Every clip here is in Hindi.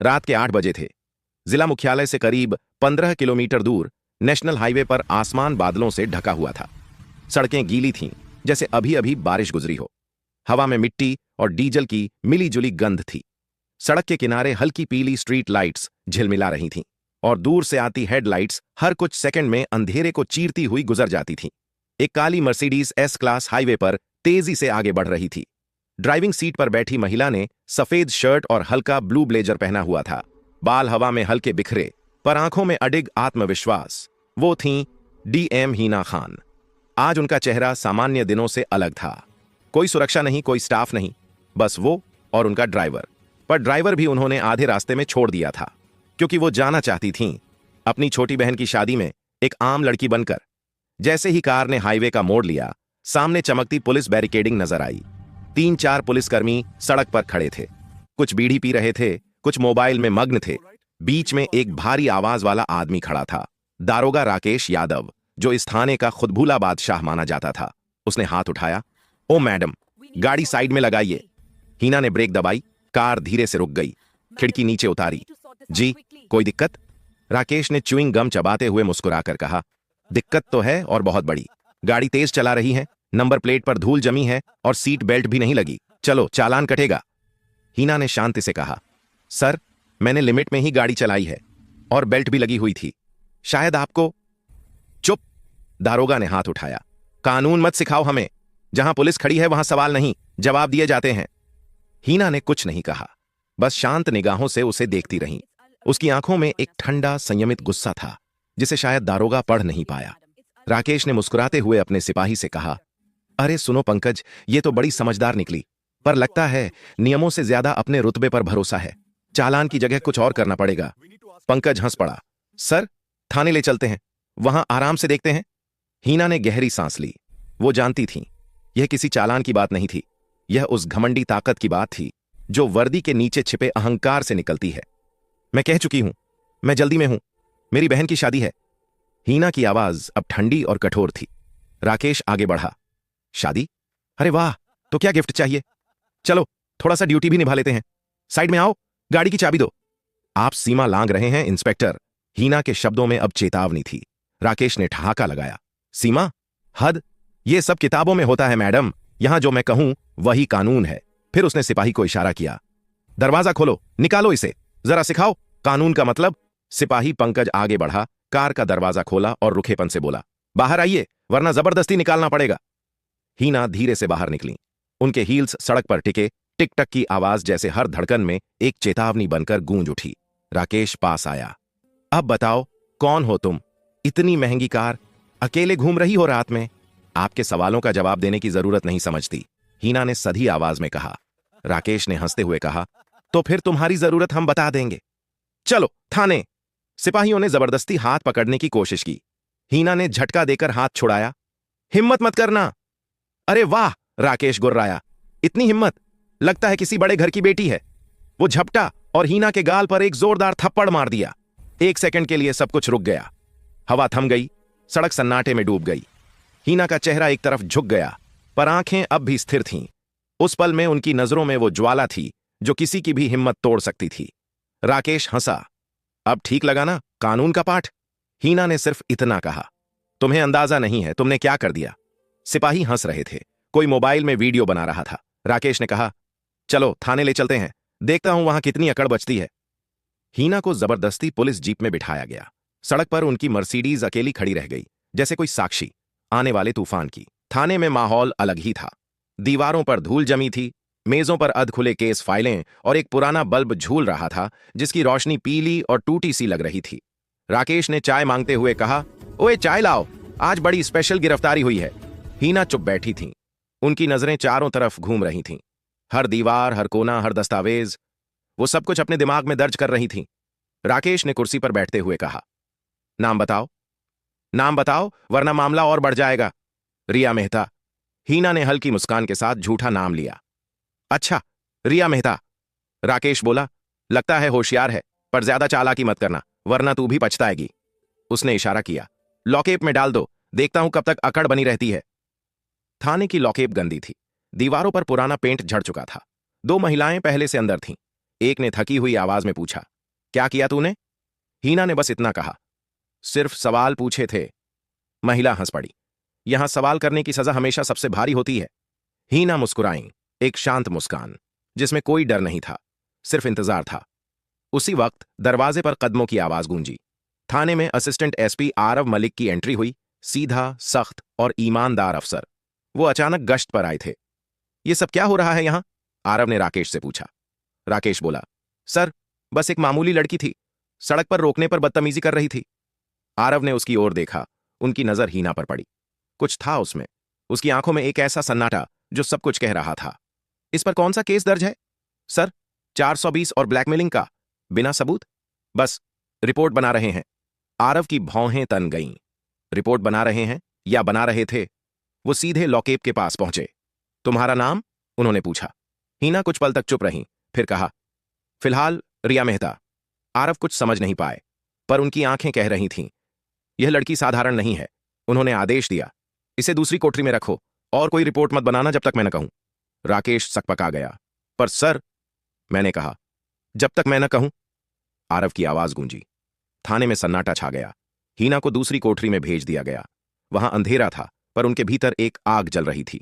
रात के 8 बजे थे। जिला मुख्यालय से करीब 15 किलोमीटर दूर नेशनल हाईवे पर आसमान बादलों से ढका हुआ था। सड़कें गीली थीं, जैसे अभी अभी बारिश गुजरी हो। हवा में मिट्टी और डीजल की मिली-जुली गंध थी। सड़क के किनारे हल्की पीली स्ट्रीट लाइट्स झिलमिला रही थीं और दूर से आती हेडलाइट्स हर कुछ सेकंड में अंधेरे को चीरती हुई गुजर जाती थीं। एक काली मर्सिडीज एस क्लास हाईवे पर तेजी से आगे बढ़ रही थी। ड्राइविंग सीट पर बैठी महिला ने सफेद शर्ट और हल्का ब्लू ब्लेजर पहना हुआ था। बाल हवा में हल्के बिखरे, पर आंखों में अडिग आत्मविश्वास। वो थीं डीएम हीना खान। आज उनका चेहरा सामान्य दिनों से अलग था। कोई सुरक्षा नहीं, कोई स्टाफ नहीं, बस वो और उनका ड्राइवर। पर ड्राइवर भी उन्होंने आधे रास्ते में छोड़ दिया था, क्योंकि वो जाना चाहती थीं अपनी छोटी बहन की शादी में एक आम लड़की बनकर। जैसे ही कार ने हाईवे का मोड़ लिया, सामने चमकती पुलिस बैरिकेडिंग नजर आई। 3-4 पुलिसकर्मी सड़क पर खड़े थे। कुछ बीड़ी पी रहे थे, कुछ मोबाइल में मग्न थे। बीच में एक भारी आवाज वाला आदमी खड़ा था, दारोगा राकेश यादव, जो इस थाने का खुदभूला बादशाह माना जाता था। उसने हाथ उठाया। ओ मैडम, गाड़ी साइड में लगाइए। हीना ने ब्रेक दबाई। कार धीरे से रुक गई। खिड़की नीचे उतारी। जी, कोई दिक्कत? राकेश ने च्युइंग गम चबाते हुए मुस्कुराकर कहा। दिक्कत तो है, और बहुत बड़ी। गाड़ी तेज चला रही है, नंबर प्लेट पर धूल जमी है और सीट बेल्ट भी नहीं लगी। चलो, चालान कटेगा। हीना ने शांति से कहा। सर, मैंने लिमिट में ही गाड़ी चलाई है और बेल्ट भी लगी हुई थी। शायद आपको। चुप! दारोगा ने हाथ उठाया। कानून मत सिखाओ हमें। जहां पुलिस खड़ी है वहां सवाल नहीं, जवाब दिए जाते हैं। हीना ने कुछ नहीं कहा, बस शांत निगाहों से उसे देखती रहीं। उसकी आंखों में एक ठंडा संयमित गुस्सा था, जिसे शायद दारोगा पढ़ नहीं पाया। राकेश ने मुस्कुराते हुए अपने सिपाही से कहा, अरे सुनो पंकज, ये तो बड़ी समझदार निकली, पर लगता है नियमों से ज्यादा अपने रुतबे पर भरोसा है। चालान की जगह कुछ और करना पड़ेगा। पंकज हंस पड़ा। सर, थाने ले चलते हैं, वहां आराम से देखते हैं। हीना ने गहरी सांस ली। वो जानती थी यह किसी चालान की बात नहीं थी। यह उस घमंडी ताकत की बात थी जो वर्दी के नीचे छिपे अहंकार से निकलती है। मैं कह चुकी हूं, मैं जल्दी में हूं, मेरी बहन की शादी है। हीना की आवाज अब ठंडी और कठोर थी। राकेश आगे बढ़ा। शादी? अरे वाह, तो क्या गिफ्ट चाहिए? चलो, थोड़ा सा ड्यूटी भी निभा लेते हैं। साइड में आओ, गाड़ी की चाबी दो। आप सीमा लांघ रहे हैं इंस्पेक्टर। हीना के शब्दों में अब चेतावनी थी। राकेश ने ठहाका लगाया। सीमा? हद? ये सब किताबों में होता है मैडम, यहां जो मैं कहूं वही कानून है। फिर उसने सिपाही को इशारा किया। दरवाजा खोलो, निकालो इसे, जरा सिखाओ कानून का मतलब। सिपाही पंकज आगे बढ़ा, कार का दरवाजा खोला और रुखेपन से बोला, बाहर आइए, वरना जबरदस्ती निकालना पड़ेगा। हीना धीरे से बाहर निकली। उनके हील्स सड़क पर टिके। टिक टक की आवाज जैसे हर धड़कन में एक चेतावनी बनकर गूंज उठी। राकेश पास आया। अब बताओ, कौन हो तुम? इतनी महंगी कार, अकेले घूम रही हो रात में? आपके सवालों का जवाब देने की जरूरत नहीं समझती, हीना ने सधी आवाज में कहा। राकेश ने हंसते हुए कहा, तो फिर तुम्हारी जरूरत हम बता देंगे। चलो थाने। सिपाहियों ने जबरदस्ती हाथ पकड़ने की कोशिश की। हीना ने झटका देकर हाथ छुड़ाया। हिम्मत मत करना। अरे वाह, राकेश गुर्राया, इतनी हिम्मत? लगता है किसी बड़े घर की बेटी है। वो झपटा और हीना के गाल पर एक जोरदार थप्पड़ मार दिया। 1 सेकंड के लिए सब कुछ रुक गया। हवा थम गई, सड़क सन्नाटे में डूब गई। हीना का चेहरा एक तरफ झुक गया, पर आंखें अब भी स्थिर थीं। उस पल में उनकी नजरों में वो ज्वाला थी जो किसी की भी हिम्मत तोड़ सकती थी। राकेश हंसा। अब ठीक लगा ना कानून का पाठ? हीना ने सिर्फ इतना कहा। तुम्हें अंदाजा नहीं है तुमने क्या कर दिया। सिपाही हंस रहे थे, कोई मोबाइल में वीडियो बना रहा था। राकेश ने कहा, चलो थाने ले चलते हैं, देखता हूं वहां कितनी अकड़ बचती है। हीना को जबरदस्ती पुलिस जीप में बिठाया गया। सड़क पर उनकी मर्सिडीज अकेली खड़ी रह गई, जैसे कोई साक्षी आने वाले तूफान की। थाने में माहौल अलग ही था। दीवारों पर धूल जमी थी, मेजों पर अधखुले केस फाइलें और एक पुराना बल्ब झूल रहा था जिसकी रोशनी पीली और टूटी सी लग रही थी। राकेश ने चाय मांगते हुए कहा, ओए चाय लाओ, आज बड़ी स्पेशल गिरफ्तारी हुई है। हीना चुप बैठी थीं। उनकी नजरें चारों तरफ घूम रही थीं। हर दीवार, हर कोना, हर दस्तावेज, वो सब कुछ अपने दिमाग में दर्ज कर रही थीं। राकेश ने कुर्सी पर बैठते हुए कहा, नाम बताओ, नाम बताओ, वरना मामला और बढ़ जाएगा। रिया मेहता। हीना ने हल्की मुस्कान के साथ झूठा नाम लिया। अच्छा, रिया मेहता। राकेश बोला, लगता है होशियार है, पर ज्यादा चालाकी मत करना, वरना तू भी पछताएगी। उसने इशारा किया, लॉकअप में डाल दो, देखता हूं कब तक अकड़ बनी रहती है। थाने की लॉकअप गंदी थी। दीवारों पर पुराना पेंट झड़ चुका था। 2 महिलाएं पहले से अंदर थीं। एक ने थकी हुई आवाज में पूछा। क्या किया तूने? हीना ने बस इतना कहा। सिर्फ सवाल पूछे थे। महिला हंस पड़ी। यहां सवाल करने की सजा हमेशा सबसे भारी होती है। हीना मुस्कुराई, एक शांत मुस्कान जिसमें कोई डर नहीं था, सिर्फ इंतजार था। उसी वक्त दरवाजे पर कदमों की आवाज गूंजी। थाने में असिस्टेंट एसपी आरव मलिक की एंट्री हुई। सीधा, सख्त और ईमानदार अफसर। वो अचानक गश्त पर आए थे। ये सब क्या हो रहा है यहां? आरव ने राकेश से पूछा। राकेश बोला, सर, बस एक मामूली लड़की थी, सड़क पर रोकने पर बदतमीजी कर रही थी। आरव ने उसकी ओर देखा। उनकी नजर हीना पर पड़ी। कुछ था उसमें, उसकी आंखों में एक ऐसा सन्नाटा जो सब कुछ कह रहा था। इस पर कौन सा केस दर्ज है? सर, 420 और ब्लैकमेलिंग का। बिना सबूत? बस रिपोर्ट बना रहे हैं। आरव की भौहें तन गईं। रिपोर्ट बना रहे हैं या बना रहे थे? वो सीधे लॉकेप के पास पहुंचे। तुम्हारा नाम? उन्होंने पूछा। हीना कुछ पल तक चुप रही, फिर कहा, फिलहाल रिया मेहता। आरव कुछ समझ नहीं पाए, पर उनकी आंखें कह रही थीं, यह लड़की साधारण नहीं है। उन्होंने आदेश दिया, इसे दूसरी कोठरी में रखो और कोई रिपोर्ट मत बनाना जब तक मैं न कहूं। राकेश सकपका गया। पर सर, मैंने कहा, जब तक मैं न कहूं। आरव की आवाज गूंजी। थाने में सन्नाटा छा गया। हीना को दूसरी कोठरी में भेज दिया गया। वहां अंधेरा था, पर उनके भीतर एक आग जल रही थी।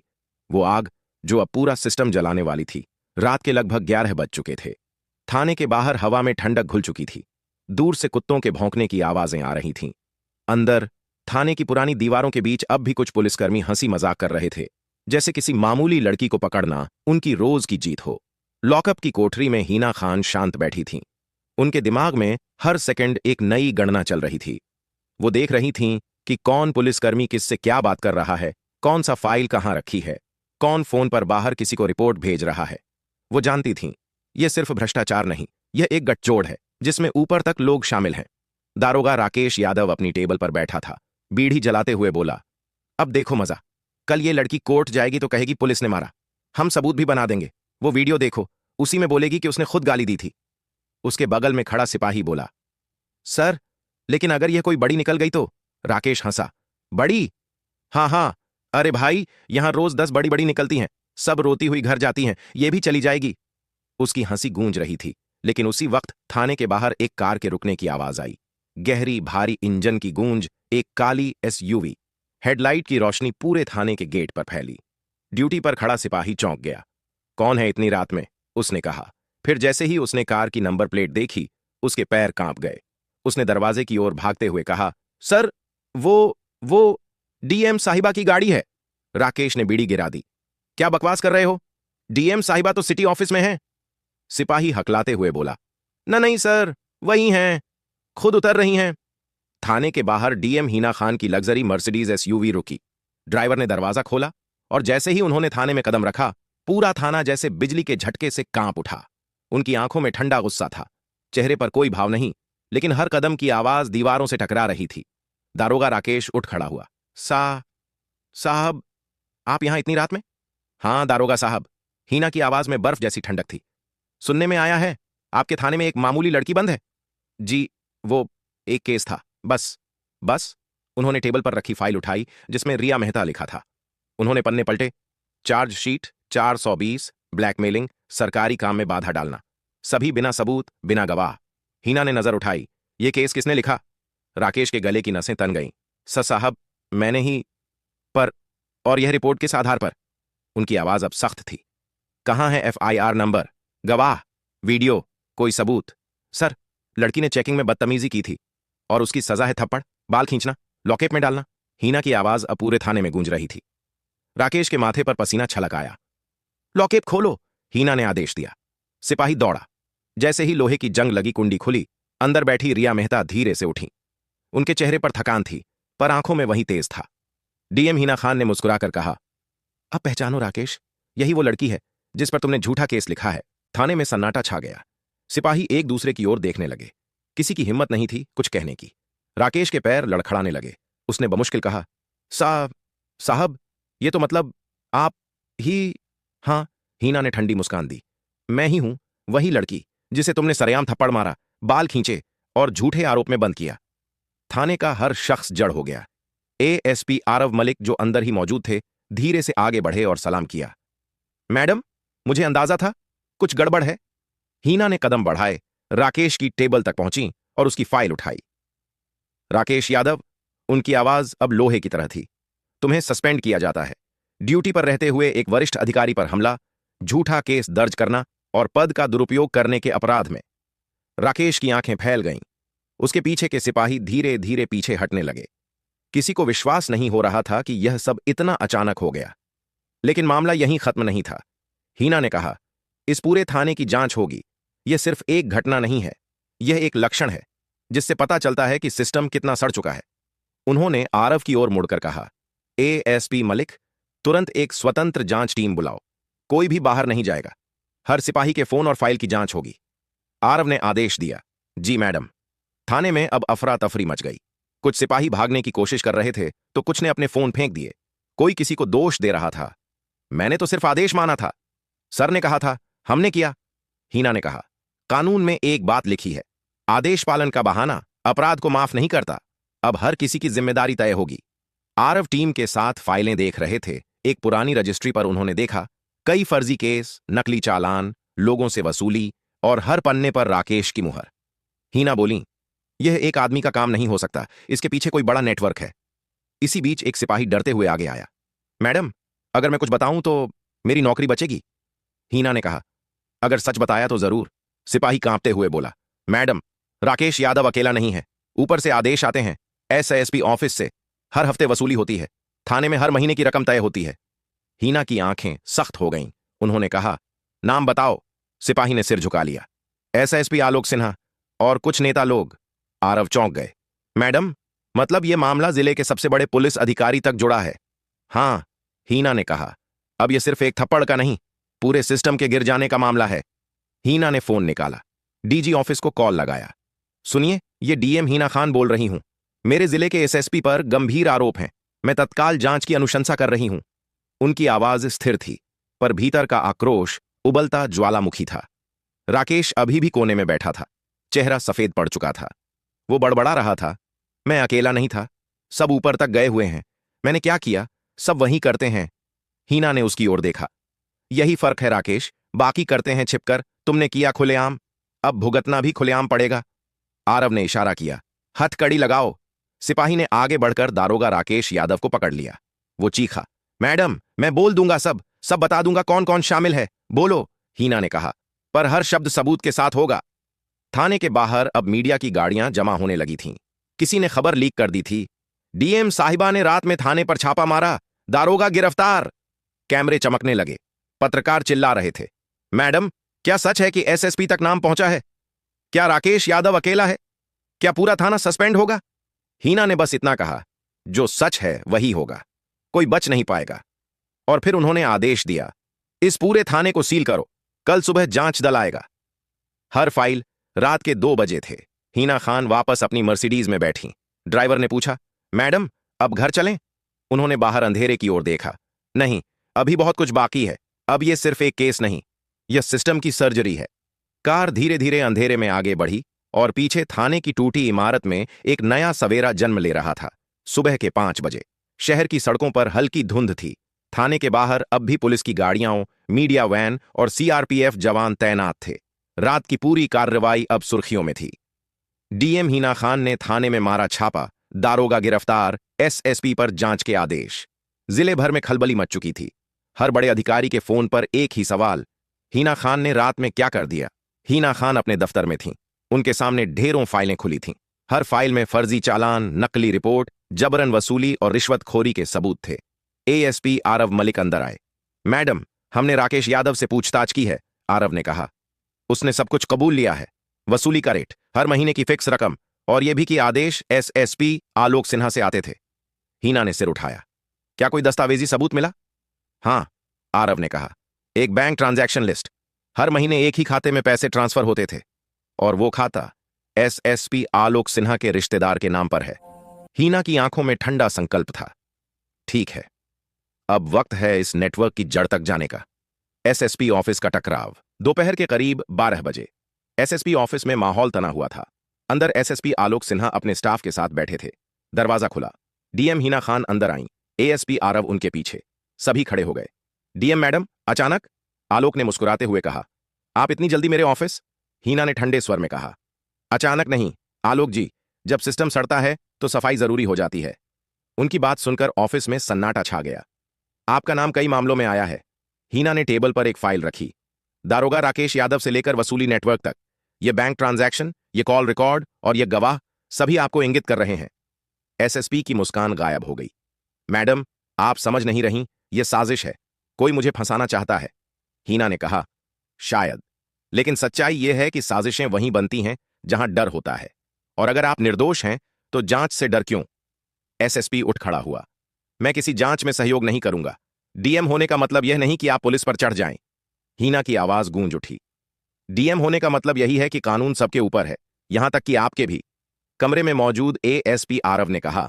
वो आग जो अब पूरा सिस्टम जलाने वाली थी। रात के लगभग 11 बज चुके थे। थाने के बाहर हवा में ठंडक घुल चुकी थी। दूर से कुत्तों के भौंकने की आवाजें आ रही थीं। अंदर थाने की पुरानी दीवारों के बीच अब भी कुछ पुलिसकर्मी हंसी मजाक कर रहे थे, जैसे किसी मामूली लड़की को पकड़ना उनकी रोज की जीत हो। लॉकअप की कोठरी में हीना खान शांत बैठी थीं। उनके दिमाग में हर सेकंड एक नई गणना चल रही थी। वो देख रही थीं कि कौन पुलिसकर्मी किससे क्या बात कर रहा है, कौन सा फाइल कहां रखी है, कौन फोन पर बाहर किसी को रिपोर्ट भेज रहा है। वो जानती थीं, यह सिर्फ भ्रष्टाचार नहीं, यह एक गठजोड़ है जिसमें ऊपर तक लोग शामिल हैं। दारोगा राकेश यादव अपनी टेबल पर बैठा था। बीड़ी जलाते हुए बोला, अब देखो मजा। कल ये लड़की कोर्ट जाएगी तो कहेगी पुलिस ने मारा। हम सबूत भी बना देंगे। वो वीडियो देखो, उसी में बोलेगी कि उसने खुद गाली दी थी। उसके बगल में खड़ा सिपाही बोला, सर, लेकिन अगर यह कोई बड़ी निकल गई तो? राकेश हंसा। बड़ी? हाँ हाँ, अरे भाई, यहां रोज 10 बड़ी बड़ी निकलती हैं, सब रोती हुई घर जाती हैं, ये भी चली जाएगी। उसकी हंसी गूंज रही थी, लेकिन उसी वक्त थाने के बाहर एक कार के रुकने की आवाज आई। गहरी भारी इंजन की गूंज, एक काली एसयूवी। हेडलाइट की रोशनी पूरे थाने के गेट पर फैली। ड्यूटी पर खड़ा सिपाही चौंक गया। कौन है इतनी रात में? उसने कहा। फिर जैसे ही उसने कार की नंबर प्लेट देखी, उसके पैर कांप गए। उसने दरवाजे की ओर भागते हुए कहा, सर, वो डीएम साहिबा की गाड़ी है। राकेश ने बीड़ी गिरा दी। क्या बकवास कर रहे हो? डीएम साहिबा तो सिटी ऑफिस में है। सिपाही हकलाते हुए बोला, नहीं सर, वही हैं, खुद उतर रही हैं। थाने के बाहर डीएम हीना खान की लग्जरी मर्सिडीज एसयूवी रुकी। ड्राइवर ने दरवाजा खोला और जैसे ही उन्होंने थाने में कदम रखा, पूरा थाना जैसे बिजली के झटके से कांप उठा। उनकी आंखों में ठंडा गुस्सा था, चेहरे पर कोई भाव नहीं, लेकिन हर कदम की आवाज दीवारों से टकरा रही थी। दारोगा राकेश उठ खड़ा हुआ। साहब, आप यहां इतनी रात में? हां दारोगा साहब। हीना की आवाज में बर्फ जैसी ठंडक थी। सुनने में आया है आपके थाने में एक मामूली लड़की बंद है। जी, वो एक केस था, बस। उन्होंने टेबल पर रखी फाइल उठाई जिसमें रिया मेहता लिखा था। उन्होंने पन्ने पलटे। चार्जशीट 420, ब्लैकमेलिंग, सरकारी काम में बाधा डालना, सभी बिना सबूत, बिना गवाह। हीना ने नजर उठाई। ये केस किसने लिखा? राकेश के गले की नसें तन गईं। साहब, मैंने ही। पर और यह रिपोर्ट किस आधार पर? उनकी आवाज अब सख्त थी। कहां है एफआईआर नंबर, गवाह, वीडियो, कोई सबूत? सर, लड़की ने चेकिंग में बदतमीजी की थी और उसकी सजा है थप्पड़, बाल खींचना, लॉकेप में डालना। हीना की आवाज अब पूरे थाने में गूंज रही थी। राकेश के माथे पर पसीना छलक आया। लॉकेप खोलो, हीना ने आदेश दिया। सिपाही दौड़ा। जैसे ही लोहे की जंग लगी कुंडी खुली, अंदर बैठी रिया मेहता धीरे से उठी। उनके चेहरे पर थकान थी, पर आंखों में वही तेज था। डीएम हीना खान ने मुस्कुराकर कहा, अब पहचानो राकेश, यही वो लड़की है जिस पर तुमने झूठा केस लिखा है। थाने में सन्नाटा छा गया। सिपाही एक दूसरे की ओर देखने लगे। किसी की हिम्मत नहीं थी कुछ कहने की। राकेश के पैर लड़खड़ाने लगे। उसने बमुश्किल कहा, साहब, ये तो मतलब आप ही? हां, हीना ने ठंडी मुस्कान दी। मैं ही हूं, वही लड़की जिसे तुमने सरेआम थप्पड़ मारा, बाल खींचे और झूठे आरोप में बंद किया। थाने का हर शख्स जड़ हो गया। एएसपी आरव मलिक, जो अंदर ही मौजूद थे, धीरे से आगे बढ़े और सलाम किया। मैडम, मुझे अंदाजा था कुछ गड़बड़ है। हीना ने कदम बढ़ाए, राकेश की टेबल तक पहुंची और उसकी फाइल उठाई। राकेश यादव, उनकी आवाज अब लोहे की तरह थी, तुम्हें सस्पेंड किया जाता है। ड्यूटी पर रहते हुए एक वरिष्ठ अधिकारी पर हमला, झूठा केस दर्ज करना और पद का दुरुपयोग करने के अपराध में। राकेश की आंखें फैल गईं। उसके पीछे के सिपाही धीरे धीरे पीछे हटने लगे। किसी को विश्वास नहीं हो रहा था कि यह सब इतना अचानक हो गया। लेकिन मामला यहीं खत्म नहीं था। हीना ने कहा, इस पूरे थाने की जांच होगी। यह सिर्फ एक घटना नहीं है, यह एक लक्षण है जिससे पता चलता है कि सिस्टम कितना सड़ चुका है। उन्होंने आरव की ओर मुड़कर कहा, एएसपी मलिक, तुरंत एक स्वतंत्र जांच टीम बुलाओ। कोई भी बाहर नहीं जाएगा। हर सिपाही के फोन और फाइल की जांच होगी। आरव ने आदेश दिया। जी मैडम। थाने में अब अफरा तफरी मच गई। कुछ सिपाही भागने की कोशिश कर रहे थे तो कुछ ने अपने फोन फेंक दिए। कोई किसी को दोष दे रहा था। मैंने तो सिर्फ आदेश माना था। सर ने कहा था, हमने किया। हीना ने कहा, कानून में एक बात लिखी है, आदेश पालन का बहाना अपराध को माफ नहीं करता। अब हर किसी की जिम्मेदारी तय होगी। आरव टीम के साथ फाइलें देख रहे थे। एक पुरानी रजिस्ट्री पर उन्होंने देखा कई फर्जी केस, नकली चालान, लोगों से वसूली और हर पन्ने पर राकेश की मुहर। हीना बोली, यह एक आदमी का काम नहीं हो सकता, इसके पीछे कोई बड़ा नेटवर्क है। इसी बीच एक सिपाही डरते हुए आगे आया। मैडम, अगर मैं कुछ बताऊं तो मेरी नौकरी बचेगी। हीना ने कहा, अगर सच बताया तो जरूर। सिपाही कांपते हुए बोला, मैडम, राकेश यादव अकेला नहीं है। ऊपर से आदेश आते हैं, एसएसपी ऑफिस से। हर हफ्ते वसूली होती है। थाने में हर महीने की रकम तय होती है। हीना की आंखें सख्त हो गईं। उन्होंने कहा, नाम बताओ। सिपाही ने सिर झुका लिया। एसएसपी आलोक सिन्हा और कुछ नेता लोग। आरव चौंक गए। मैडम, मतलब यह मामला जिले के सबसे बड़े पुलिस अधिकारी तक जुड़ा है? हां, हीना ने कहा। अब यह सिर्फ एक थप्पड़ का नहीं, पूरे सिस्टम के गिर जाने का मामला है। हीना ने फोन निकाला, डीजी ऑफिस को कॉल लगाया। सुनिए, ये डीएम हीना खान बोल रही हूं। मेरे जिले के एसएसपी पर गंभीर आरोप हैं। मैं तत्काल जांच की अनुशंसा कर रही हूं। उनकी आवाज स्थिर थी, पर भीतर का आक्रोश उबलता ज्वालामुखी था। राकेश अभी भी कोने में बैठा था। चेहरा सफेद पड़ चुका था। वो बड़बड़ा रहा था, मैं अकेला नहीं था। सब ऊपर तक गए हुए हैं। मैंने क्या किया, सब वही करते हैं। हीना ने उसकी ओर देखा। यही फर्क है राकेश, बाकी करते हैं छिपकर, तुमने किया खुलेआम। अब भुगतना भी खुलेआम पड़ेगा। आरव ने इशारा किया, हथकड़ी लगाओ। सिपाही ने आगे बढ़कर दारोगा राकेश यादव को पकड़ लिया। वो चीखा, मैडम, मैं बोल दूंगा, सब बता दूंगा कौन कौन शामिल है। बोलो। हीना ने कहा, पर हर शब्द सबूत के साथ होगा। थाने के बाहर अब मीडिया की गाड़ियां जमा होने लगी थीं। किसी ने खबर लीक कर दी थी, डीएम साहिबा ने रात में थाने पर छापा मारा, दारोगा गिरफ्तार। कैमरे चमकने लगे। पत्रकार चिल्ला रहे थे, मैडम, क्या सच है कि एसएसपी तक नाम पहुंचा है? क्या राकेश यादव अकेला है? क्या पूरा थाना सस्पेंड होगा? हीना ने बस इतना कहा, जो सच है वही होगा, कोई बच नहीं पाएगा। और फिर उन्होंने आदेश दिया, इस पूरे थाने को सील करो, कल सुबह जांच दल आएगा। हर फाइल रात के 2 बजे थे। हीना खान वापस अपनी मर्सिडीज में बैठी। ड्राइवर ने पूछा, मैडम, अब घर चलें? उन्होंने बाहर अंधेरे की ओर देखा। नहीं, अभी बहुत कुछ बाकी है। अब यह सिर्फ एक केस नहीं, यह सिस्टम की सर्जरी है। कार धीरे धीरे अंधेरे में आगे बढ़ी और पीछे थाने की टूटी इमारत में एक नया सवेरा जन्म ले रहा था। सुबह के 5 बजे शहर की सड़कों पर हल्की धुंध थी। थाने के बाहर अब भी पुलिस की गाड़ियां, मीडिया वैन और सीआरपीएफ जवान तैनात थे। रात की पूरी कार्रवाई अब सुर्खियों में थी। डीएम हीना खान ने थाने में मारा छापा, दारोगा गिरफ्तार, एसएसपी पर जांच के आदेश। जिले भर में खलबली मच चुकी थी। हर बड़े अधिकारी के फोन पर एक ही सवाल, हीना खान ने रात में क्या कर दिया? हीना खान अपने दफ्तर में थीं। उनके सामने ढेरों फाइलें खुली थीं। हर फाइल में फर्जी चालान, नकली रिपोर्ट, जबरन वसूली और रिश्वतखोरी के सबूत थे। एएसपी आरव मलिक अंदर आए। मैडम, हमने राकेश यादव से पूछताछ की है, आरव ने कहा। उसने सब कुछ कबूल लिया है। वसूली का रेट, हर महीने की फिक्स रकम, और यह भी कि आदेश एसएसपी आलोक सिन्हा से आते थे। हीना ने सिर उठाया। क्या कोई दस्तावेजी सबूत मिला? हां, आरव ने कहा। एक बैंक ट्रांजैक्शन लिस्ट। हर महीने एक ही खाते में पैसे ट्रांसफर होते थे, और वो खाता एसएसपी आलोक सिन्हा के रिश्तेदार के नाम पर है। हीना की आंखों में ठंडा संकल्प था। ठीक है, अब वक्त है इस नेटवर्क की जड़ तक जाने का। एसएसपी ऑफिस का टकराव। दोपहर के करीब 12 बजे एसएसपी ऑफिस में माहौल तना हुआ था। अंदर एसएसपी आलोक सिन्हा अपने स्टाफ के साथ बैठे थे। दरवाजा खुला। डीएम हीना खान अंदर आईं। एएसपी आरव उनके पीछे। सभी खड़े हो गए। डीएम मैडम, अचानक? आलोक ने मुस्कुराते हुए कहा, आप इतनी जल्दी मेरे ऑफिस? हीना ने ठंडे स्वर में कहा। अचानक नहीं, आलोक जी, जब सिस्टम सड़ता है तो सफाई जरूरी हो जाती है। उनकी बात सुनकर ऑफिस में सन्नाटा छा गया। आपका नाम कई मामलों में आया है। हीना ने टेबल पर एक फाइल रखी। दारोगा राकेश यादव से लेकर वसूली नेटवर्क तक, ये बैंक ट्रांजैक्शन, ये कॉल रिकॉर्ड और ये गवाह, सभी आपको इंगित कर रहे हैं। एसएसपी की मुस्कान गायब हो गई। मैडम, आप समझ नहीं रही, यह साजिश है। कोई मुझे फंसाना चाहता है। हीना ने कहा, शायद, लेकिन सच्चाई यह है कि साजिशें वहीं बनती हैं जहां डर होता है। और अगर आप निर्दोष हैं तो जांच से डर क्यों? एसएसपी उठ खड़ा हुआ। मैं किसी जांच में सहयोग नहीं करूंगा। डीएम होने का मतलब यह नहीं कि आप पुलिस पर चढ़ जाएं। हीना की आवाज गूंज उठी। डीएम होने का मतलब यही है कि कानून सबके ऊपर है, यहां तक कि आपके भी। कमरे में मौजूद एएसपी आरव ने कहा,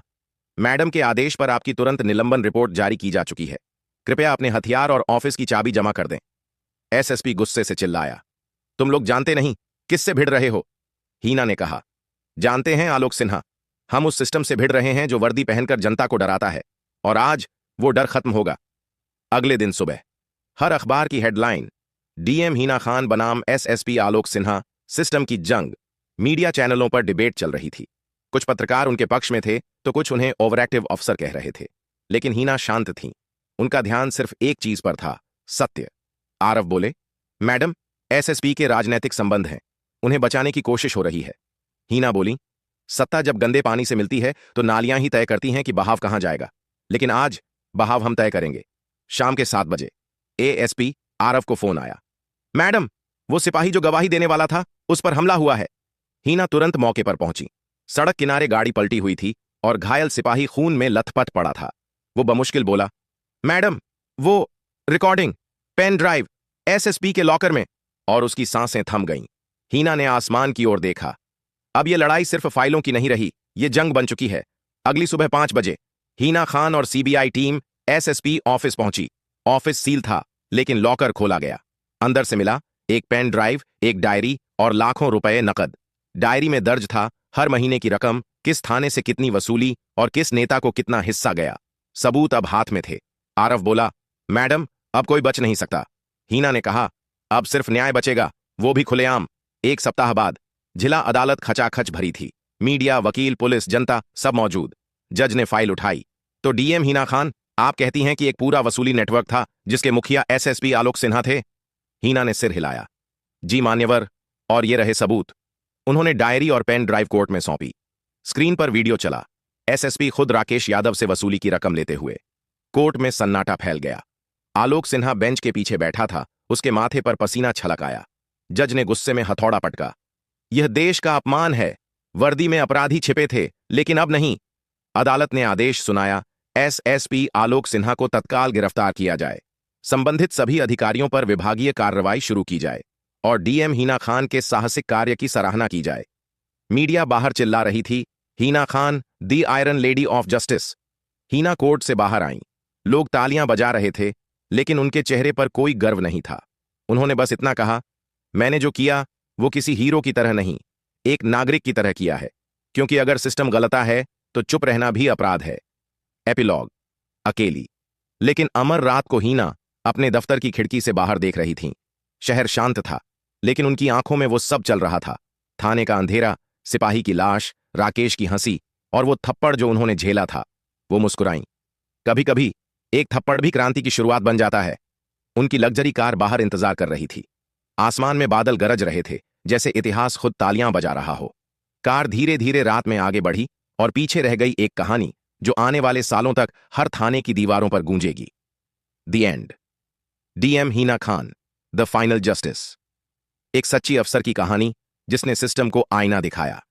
मैडम के आदेश पर आपकी तुरंत निलंबन रिपोर्ट जारी की जा चुकी है। कृपया अपने हथियार और ऑफिस की चाबी जमा कर दें। एसएसपी गुस्से से चिल्लाया, तुम लोग जानते नहीं किससे भिड़ रहे हो? हीना ने कहा, जानते हैं आलोक सिन्हा, हम उस सिस्टम से भिड़ रहे हैं जो वर्दी पहनकर जनता को डराता है, और आज वो डर खत्म होगा। अगले दिन सुबह हर अखबार की हेडलाइन, डीएम हीना खान बनाम एसएसपी आलोक सिन्हा, सिस्टम की जंग। मीडिया चैनलों पर डिबेट चल रही थी। कुछ पत्रकार उनके पक्ष में थे तो कुछ उन्हें ओवरएक्टिव अफसर कह रहे थे। लेकिन हीना शांत थीं। उनका ध्यान सिर्फ एक चीज पर था, सत्य। आरव बोले, मैडम, एसएसपी के राजनीतिक संबंध हैं, उन्हें बचाने की कोशिश हो रही है। हीना बोली, सत्ता जब गंदे पानी से मिलती है तो नालियां ही तय करती हैं कि बहाव कहां जाएगा, लेकिन आज बहाव हम तय करेंगे। शाम के 7 बजे एएसपी आरव को फोन आया, मैडम, वो सिपाही जो गवाही देने वाला था उस पर हमला हुआ है। हीना तुरंत मौके पर पहुंची। सड़क किनारे गाड़ी पलटी हुई थी और घायल सिपाही खून में लथपथ पड़ा था। वो बमुश्किल बोला, मैडम, वो रिकॉर्डिंग पेन ड्राइव एसएसपी के लॉकर में। और उसकी सांसें थम गईं। हीना ने आसमान की ओर देखा। अब यह लड़ाई सिर्फ फाइलों की नहीं रही, ये जंग बन चुकी है। अगली सुबह 5 बजे हीना खान और सीबीआई टीम एसएसपी ऑफिस पहुंची। ऑफिस सील था, लेकिन लॉकर खोला गया। अंदर से मिला एक पेन ड्राइव, एक डायरी और लाखों रुपए नकद। डायरी में दर्ज था हर महीने की रकम, किस थाने से कितनी वसूली और किस नेता को कितना हिस्सा गया। सबूत अब हाथ में थे। आरव बोला, मैडम, अब कोई बच नहीं सकता। हीना ने कहा, अब सिर्फ न्याय बचेगा, वो भी खुलेआम। 1 सप्ताह बाद जिला अदालत खचाखच भरी थी। मीडिया, वकील, पुलिस, जनता सब मौजूद। जज ने फाइल उठाई। तो डीएम हीना खान, आप कहती हैं कि एक पूरा वसूली नेटवर्क था जिसके मुखिया एसएसपी आलोक सिन्हा थे? हीना ने सिर हिलाया। जी मान्यवर, और ये रहे सबूत। उन्होंने डायरी और पेन ड्राइव कोर्ट में सौंपी। स्क्रीन पर वीडियो चला, एसएसपी खुद राकेश यादव से वसूली की रकम लेते हुए। कोर्ट में सन्नाटा फैल गया। आलोक सिन्हा बेंच के पीछे बैठा था, उसके माथे पर पसीना छलक आया। जज ने गुस्से में हथौड़ा पटका, यह देश का अपमान है। वर्दी में अपराधी छिपे थे, लेकिन अब नहीं। अदालत ने आदेश सुनाया, एसएसपी आलोक सिन्हा को तत्काल गिरफ्तार किया जाए। संबंधित सभी अधिकारियों पर विभागीय कार्रवाई शुरू की जाए और डीएम हीना खान के साहसिक कार्य की सराहना की जाए। मीडिया बाहर चिल्ला रही थी, Heena Khan, the iron lady of justice. Heena court से बाहर आईं। लोग तालियां बजा रहे थे, लेकिन उनके चेहरे पर कोई गर्व नहीं था। उन्होंने बस इतना कहा, मैंने जो किया वो किसी हीरो की तरह नहीं, एक नागरिक की तरह किया है, क्योंकि अगर सिस्टम गलता है तो चुप रहना भी अपराध है। एपिलॉग। अकेली लेकिन अमर रात को हीना अपने दफ्तर की खिड़की से बाहर देख रही थीं। शहर शांत था, लेकिन उनकी आंखों में वो सब चल रहा था। थाने का अंधेरा, सिपाही की लाश, राकेश की हंसी और वो थप्पड़ जो उन्होंने झेला था। वो मुस्कुराईं। कभी कभी एक थप्पड़ भी क्रांति की शुरुआत बन जाता है। उनकी लग्जरी कार बाहर इंतजार कर रही थी। आसमान में बादल गरज रहे थे, जैसे इतिहास खुद तालियां बजा रहा हो। कार धीरे धीरे रात में आगे बढ़ी और पीछे रह गई एक कहानी जो आने वाले सालों तक हर थाने की दीवारों पर गूंजेगी। The end. DM Heena Khan, the final justice. एक सच्ची अफसर की कहानी जिसने सिस्टम को आईना दिखाया।